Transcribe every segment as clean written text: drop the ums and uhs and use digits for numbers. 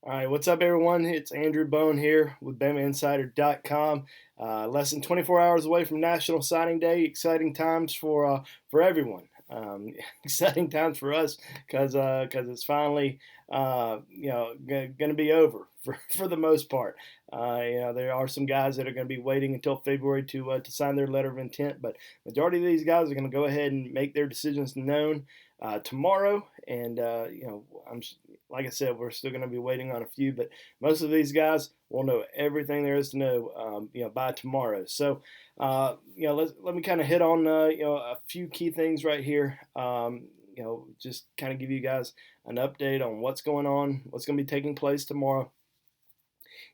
All right, what's up, everyone? It's Andrew Bone here with BamaInsider.com. Less than 24 hours away from National Signing Day. Exciting times for everyone. Exciting times for us because it's finally going to be over for the most part. There are some guys that are going to be waiting until February to sign their letter of intent, but majority of these guys are going to go ahead and make their decisions known tomorrow. And I'm like I said, we're still going to be waiting on a few, but most of these guys will know everything there is to know, by tomorrow. So, let me kind of hit on, a few key things right here. Just kind of give you guys an update on what's going on, what's going to be taking place tomorrow.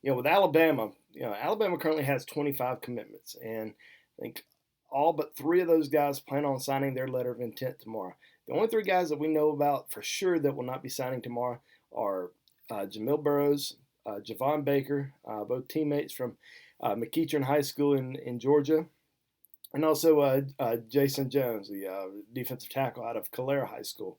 With Alabama, Alabama currently has 25 commitments, and I think all but three of those guys plan on signing their letter of intent tomorrow. The only three guys that we know about for sure that will not be signing tomorrow are Jamil Burrows, Javon Baker, both teammates from McEachern High School in Georgia, and also Jason Jones, the defensive tackle out of Calera High School.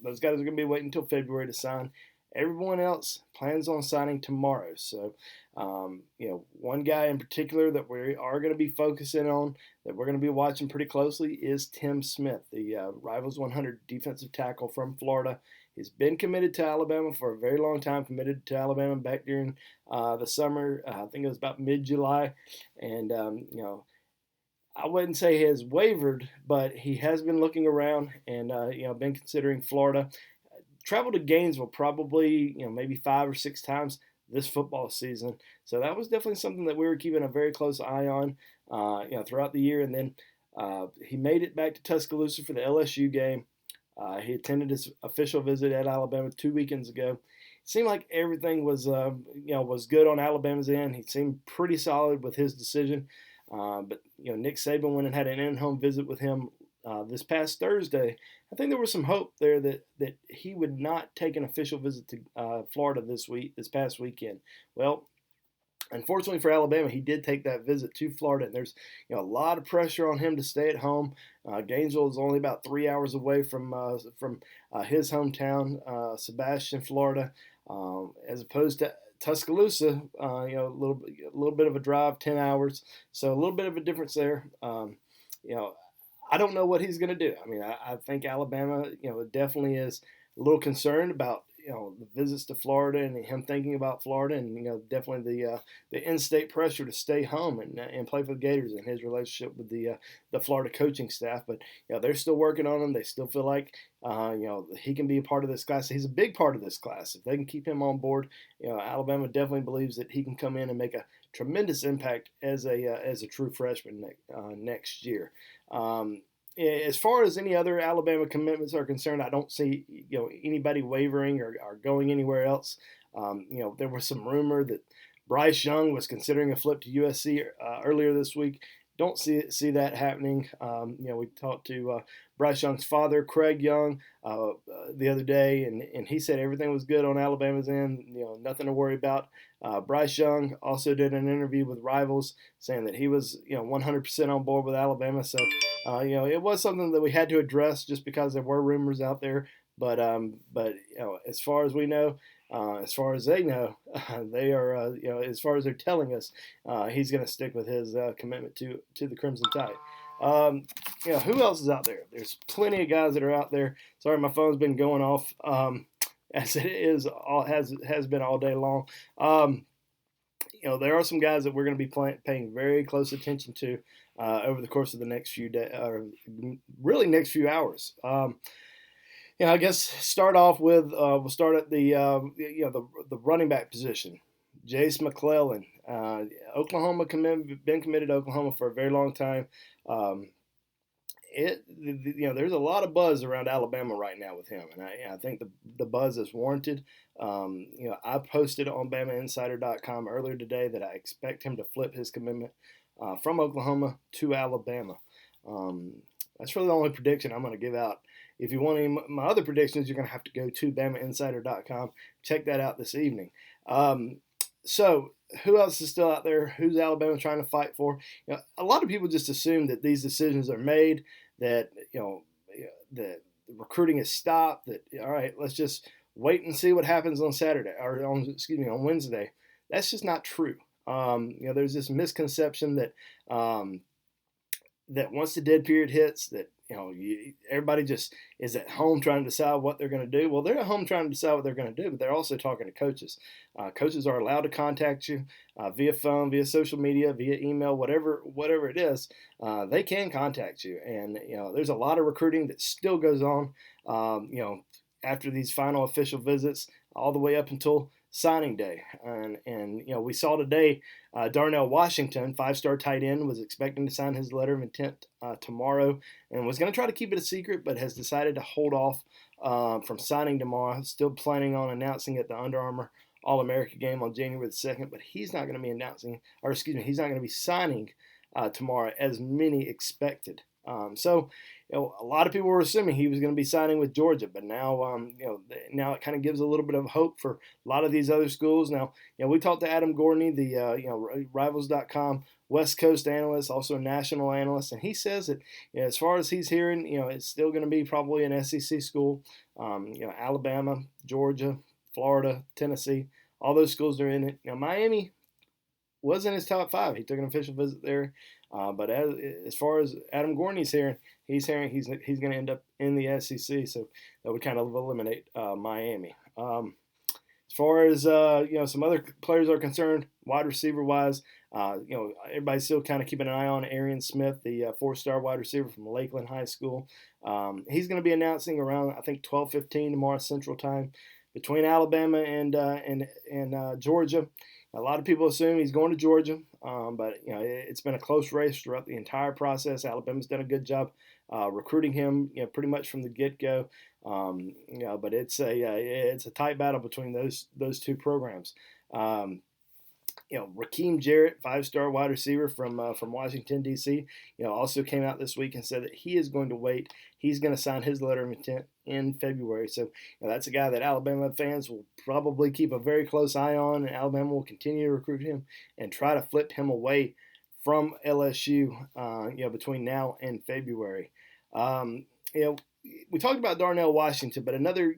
Those guys are going to be waiting until February to sign. Everyone else plans on signing tomorrow. So, one guy in particular that we are going to be focusing on, that we're going to be watching pretty closely, is Tim Smith, the Rivals 100 defensive tackle from Florida. He's been committed to Alabama for a very long time, committed to Alabama back during the summer. I think it was about mid-July. And, I wouldn't say he has wavered, but he has been looking around and, been considering Florida. Traveled to Gainesville probably, maybe 5 or 6 times this football season. So that was definitely something that we were keeping a very close eye on, throughout the year. And then he made it back to Tuscaloosa for the LSU game. He attended his official visit at Alabama 2 weekends ago. It seemed like everything was good on Alabama's end. He seemed pretty solid with his decision. But Nick Saban went and had an in-home visit with him this past Thursday. I think there was some hope there that he would not take an official visit to Florida this past weekend. Well, unfortunately for Alabama, he did take that visit to Florida, and there's a lot of pressure on him to stay at home. Gainesville is only about 3 hours away from his hometown, Sebastian, Florida, as opposed to Tuscaloosa. A little bit of a drive, 10 hours, so a little bit of a difference there. I don't know what he's going to do. I mean, I think Alabama, definitely is a little concerned about, the visits to Florida and him thinking about Florida, and definitely the in-state pressure to stay home and play for the Gators and his relationship with the Florida coaching staff. But they're still working on him. They still feel like he can be a part of this class. He's a big part of this class. If they can keep him on board, Alabama definitely believes that he can come in and make a tremendous impact as a true freshman next year. As far as any other Alabama commitments are concerned, I don't see anybody wavering or going anywhere else. There was some rumor that Bryce Young was considering a flip to USC earlier this week. Don't see that happening. We talked to Bryce Young's father, Craig Young, the other day, and he said everything was good on Alabama's end. Nothing to worry about. Bryce Young also did an interview with Rivals, saying that he was 100% on board with Alabama. So it was something that we had to address just because there were rumors out there. But as far as we know, as far as they know, they are, as far as they're telling us, he's going to stick with his commitment to the Crimson Tide. Who else is out there? There's plenty of guys that are out there. Sorry, my phone's been going off, as it has been all day long. There are some guys that we're going to be paying very close attention to over the course of the next few days, or really next few hours. I guess start off with we'll start at the running back position. Jace McClellan, Oklahoma, been committed to Oklahoma for a very long time. There's a lot of buzz around Alabama right now with him, and I think the buzz is warranted. I posted on BamaInsider.com earlier today that I expect him to flip his commitment from Oklahoma to Alabama. That's really the only prediction I'm going to give out. If you want any of my other predictions, you're going to have to go to BamaInsider.com. Check that out this evening. So who else is still out there? Who's Alabama trying to fight for? A lot of people just assume that these decisions are made, that that recruiting is stopped. That all right, let's just wait and see what happens on Saturday or on Wednesday. That's just not true. There's this misconception that um, that once the dead period hits, that everybody just is at home trying to decide what they're going to do. Well, they're at home trying to decide what they're going to do, but they're also talking to coaches. Coaches are allowed to contact you via phone, via social media, via email, whatever it is. They can contact you, and there's a lot of recruiting that still goes on. After these final official visits, all the way up until signing day, and we saw today Darnell Washington, 5-star tight end, was expecting to sign his letter of intent tomorrow, and was going to try to keep it a secret, but has decided to hold off from signing tomorrow. Still planning on announcing at the Under Armour All-America game on January the 2nd, but he's not going to be he's not going to be signing tomorrow as many expected. So a lot of people were assuming he was going to be signing with Georgia, but now, now it kind of gives a little bit of hope for a lot of these other schools. Now, we talked to Adam Gorney, the Rivals.com West Coast analyst, also a national analyst, and he says that as far as he's hearing, it's still going to be probably an SEC school. Alabama, Georgia, Florida, Tennessee, all those schools are in it. Miami was in his top 5. He took an official visit there. But as far as Adam Gorney's hearing he's going to end up in the SEC, so that would kind of eliminate Miami. As far as some other players are concerned, wide receiver wise, everybody's still kind of keeping an eye on Arian Smith, the 4-star wide receiver from Lakeland High School. He's going to be announcing around, I think, 12:15 tomorrow Central Time between Alabama and Georgia. A lot of people assume he's going to Georgia, but it's been a close race throughout the entire process. Alabama's done a good job recruiting him, pretty much from the get-go. But it's a tight battle between those two programs. Rakim Jarrett, 5-star wide receiver from Washington D.C. Also came out this week and said that he is going to wait. He's going to sign his letter of intent in February. So that's a guy that Alabama fans will probably keep a very close eye on, and Alabama will continue to recruit him and try to flip him away from LSU. Between now and February. We talked about Darnell Washington, but another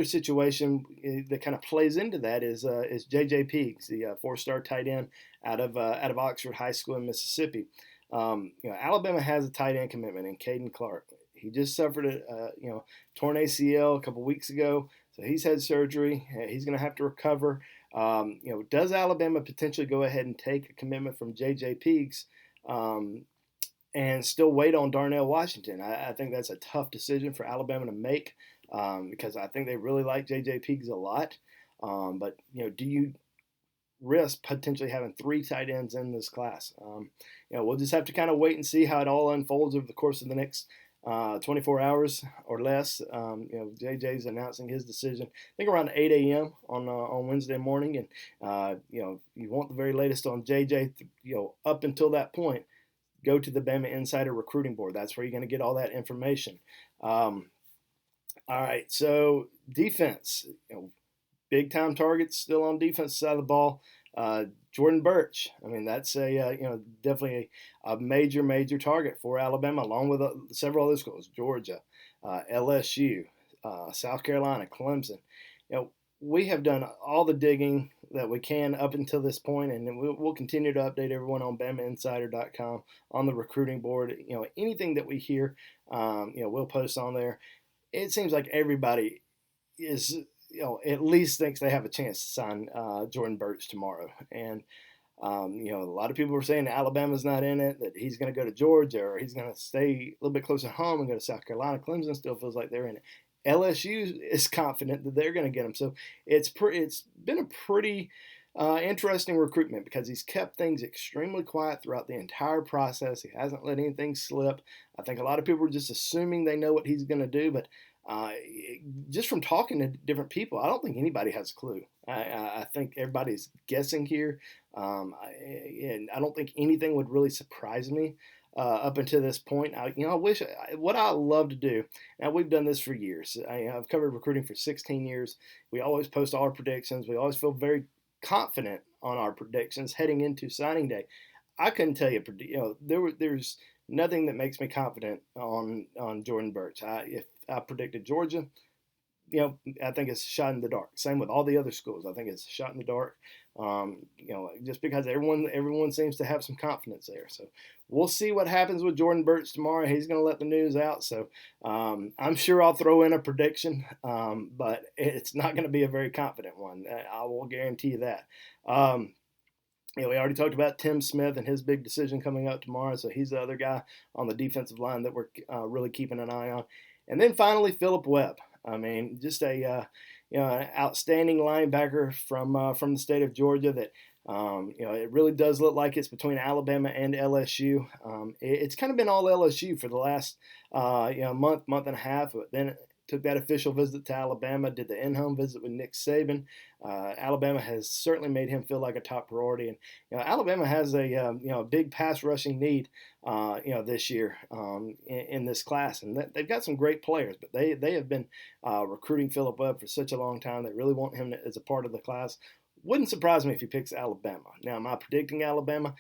situation that kind of plays into that is J.J. Peaks, the 4-star tight end out of Oxford High School in Mississippi. Alabama has a tight end commitment in Caden Clark. He just suffered a torn ACL a couple weeks ago, so he's had surgery. He's going to have to recover. Does Alabama potentially go ahead and take a commitment from J.J. Peaks and still wait on Darnell Washington? I think that's a tough decision for Alabama to make. Because I think they really like J.J. Peaks a lot. But, do you risk potentially having 3 tight ends in this class? We'll just have to kind of wait and see how it all unfolds over the course of the next 24 hours or less. J.J.'s announcing his decision, I think around 8 a.m. on Wednesday morning. And, you want the very latest on J.J., up until that point, go to the Bama Insider Recruiting Board. That's where you're going to get all that information. All right, so defense, big time targets still on defense side of the ball. Jordan Burch, that's definitely a major target for Alabama, along with several other schools, Georgia, LSU, South Carolina, Clemson. We have done all the digging that we can up until this point, and we'll continue to update everyone on BamaInsider.com on the recruiting board. Anything that we hear, we'll post on there. It seems like everybody is, at least thinks they have a chance to sign Jordan Burch tomorrow. And, a lot of people were saying Alabama's not in it, that he's going to go to Georgia or he's going to stay a little bit closer to home and go to South Carolina. Clemson still feels like they're in it. LSU is confident that they're going to get him. So it's been a pretty interesting recruitment because he's kept things extremely quiet throughout the entire process. He hasn't let anything slip. I think a lot of people are just assuming they know what he's going to do, but just from talking to different people, I don't think anybody has a clue. I think everybody's guessing here, and I don't think anything would really surprise me up until this point. I wish what I love to do. Now we've done this for years. I've covered recruiting for 16 years. We always post all our predictions. We always feel very confident on our predictions heading into signing day. I couldn't tell you, there's nothing that makes me confident on Jordan Burch. If I predicted Georgia, I think it's a shot in the dark. Same with all the other schools. I think it's a shot in the dark. Just because everyone seems to have some confidence there. So we'll see what happens with Jordan Burts tomorrow. He's going to let the news out. So I'm sure I'll throw in a prediction, but it's not going to be a very confident one. I will guarantee you that. We already talked about Tim Smith and his big decision coming up tomorrow. So he's the other guy on the defensive line that we're really keeping an eye on. And then finally, Phillip Wep. I mean, just an outstanding linebacker from the state of Georgia. That it really does look like it's between Alabama and LSU. It's kind of been all LSU for the last month and a half. But then took that official visit to Alabama, did the in-home visit with Nick Saban. Alabama has certainly made him feel like a top priority, and Alabama has a big pass rushing need this year in this class, and they've got some great players, but they have been recruiting Phillip Wep for such a long time. They really want him as a part of the class. Wouldn't surprise me if he picks Alabama. Now, am I predicting Alabama?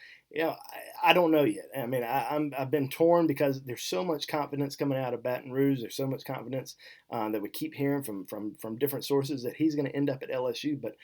I don't know yet. I mean, I've been torn because there's so much confidence coming out of Baton Rouge. There's so much confidence that we keep hearing from different sources that he's going to end up at LSU. But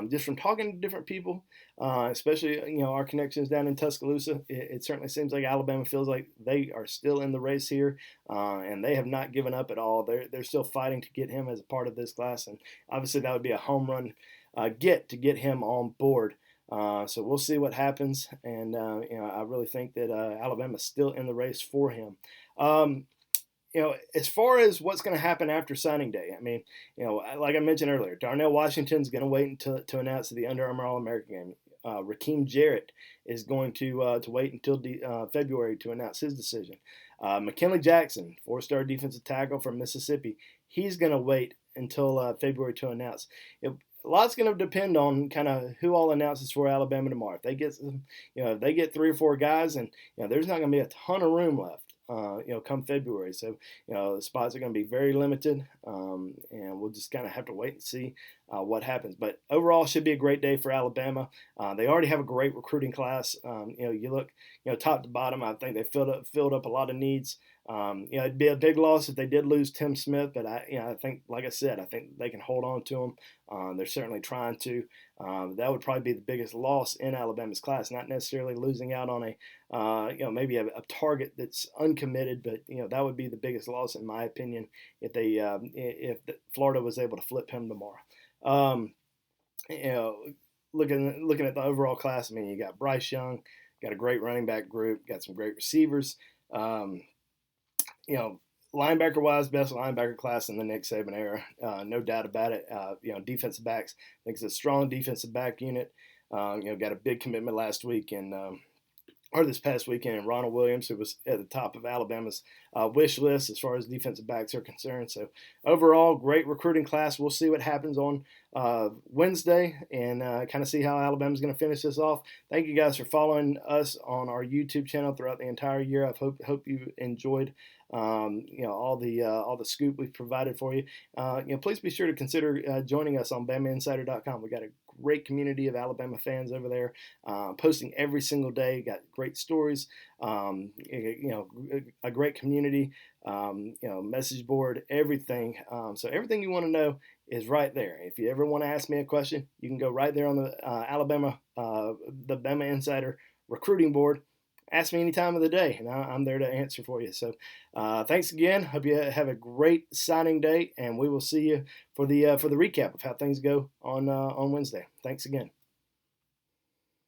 just from talking to different people, especially our connections down in Tuscaloosa, it certainly seems like Alabama feels like they are still in the race here, and they have not given up at all. They're still fighting to get him as a part of this class, and obviously that would be a home run to get him on board. So we'll see what happens, and I really think that Alabama's still in the race for him. As far as what's going to happen after signing day, I mean, like I mentioned earlier, Darnell Washington's going to wait to announce the Under Armour All-American game. Rakim Jarrett is going to wait until February to announce his decision. McKinley Jackson, 4-star defensive tackle from Mississippi, he's going to wait until February to announce. A lot's going to depend on kind of who all announces for Alabama tomorrow. If they get if they get 3 or 4 guys, and there's not going to be a ton of room left. Come February, so the spots are going to be very limited, and we'll just kind of have to wait and see what happens. But overall, should be a great day for Alabama. They already have a great recruiting class. You look, top to bottom. I think they filled up a lot of needs. It'd be a big loss if they did lose Tim Smith, but I think, like I said, I think they can hold on to him. They're certainly trying to. That would probably be the biggest loss in Alabama's class, not necessarily losing out on maybe a target that's uncommitted, but that would be the biggest loss in my opinion if Florida was able to flip him tomorrow. Looking at the overall class, I mean, you got Bryce Young, got a great running back group, got some great receivers. Linebacker wise, best linebacker class in the Nick Saban era, no doubt about it. Defensive backs, I think it's a strong defensive back unit. Got a big commitment last week or this past weekend, and Ronald Williams, who was at the top of Alabama's wish list as far as defensive backs are concerned. So overall, great recruiting class. We'll see what happens on Wednesday and kind of see how Alabama's going to finish this off. Thank you guys for following us on our YouTube channel throughout the entire year. I hope you enjoyed all the scoop we've provided for you. Please be sure to consider joining us on BamaInsider.com. We got a great community of Alabama fans over there, posting every single day. Got great stories, a great community, message board, everything. So everything you want to know is right there. If you ever want to ask me a question, you can go right there on the the Bama Insider recruiting board. Ask me any time of the day, and I'm there to answer for you. So thanks again. Hope you have a great signing day, and we will see you for the recap of how things go on Wednesday. Thanks again.